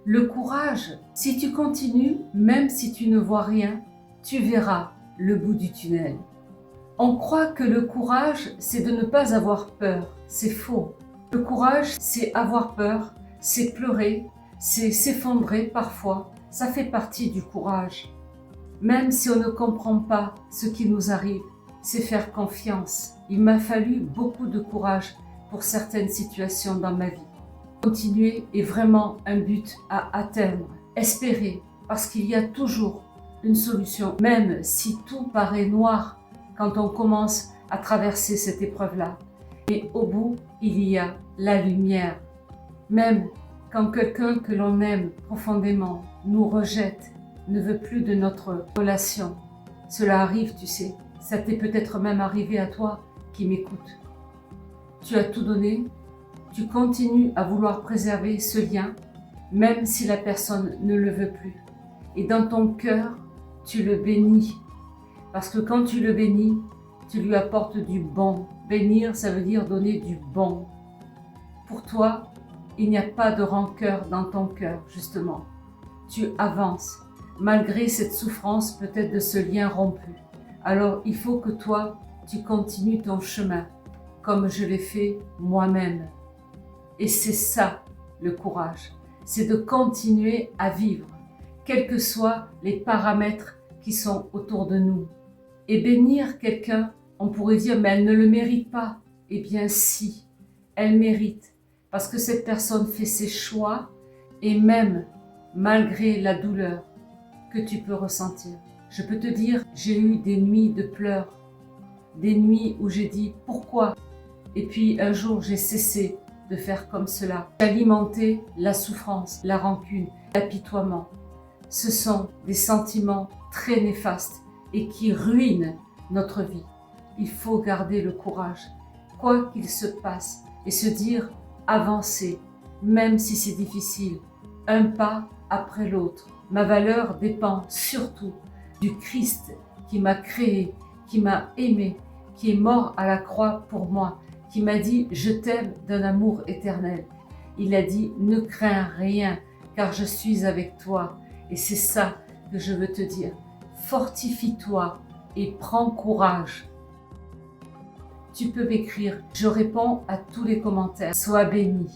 Le courage, si tu continues, même si tu ne vois rien, tu verras le bout du tunnel. On croit que le courage, c'est de ne pas avoir peur. C'est faux. Le courage, c'est avoir peur, c'est pleurer, c'est s'effondrer parfois. Ça fait partie du courage. Même si on ne comprend pas ce qui nous arrive, c'est faire confiance. Il m'a fallu beaucoup de courage pour certaines situations dans ma vie. Continuer est vraiment un but à atteindre. Espérer, parce qu'il y a toujours une solution, même si tout paraît noir quand on commence à traverser cette épreuve-là. Mais au bout, il y a la lumière. Même quand quelqu'un que l'on aime profondément nous rejette, ne veut plus de notre relation. Cela arrive, tu sais. Ça t'est peut-être même arrivé à toi qui m'écoutes. Tu as tout donné, tu continues à vouloir préserver ce lien, même si la personne ne le veut plus. Et dans ton cœur, tu le bénis. Parce que quand tu le bénis, tu lui apportes du bon. Bénir, ça veut dire donner du bon. Pour toi, il n'y a pas de rancœur dans ton cœur, justement. Tu avances, malgré cette souffrance peut-être de ce lien rompu. Alors, il faut que toi, tu continues ton chemin, comme je l'ai fait moi-même. Et c'est ça, le courage. C'est de continuer à vivre, quels que soient les paramètres qui sont autour de nous. Et bénir quelqu'un, on pourrait dire, mais elle ne le mérite pas. Eh bien si, elle mérite, parce que cette personne fait ses choix, et même malgré la douleur que tu peux ressentir. Je peux te dire, j'ai eu des nuits de pleurs, des nuits où j'ai dit pourquoi. Et puis un jour, j'ai cessé de faire comme cela. Alimenter la souffrance, la rancune, l'apitoiement. Ce sont des sentiments très néfastes et qui ruinent notre vie. Il faut garder le courage, quoi qu'il se passe, et se dire avancer, même si c'est difficile, un pas après l'autre. Ma valeur dépend surtout du Christ qui m'a créé, qui m'a aimé, qui est mort à la croix pour moi, qui m'a dit « Je t'aime d'un amour éternel ». Il a dit « Ne crains rien, car je suis avec toi ». Et c'est ça que je veux te dire. Fortifie-toi et prends courage. Tu peux m'écrire, je réponds à tous les commentaires. Sois béni.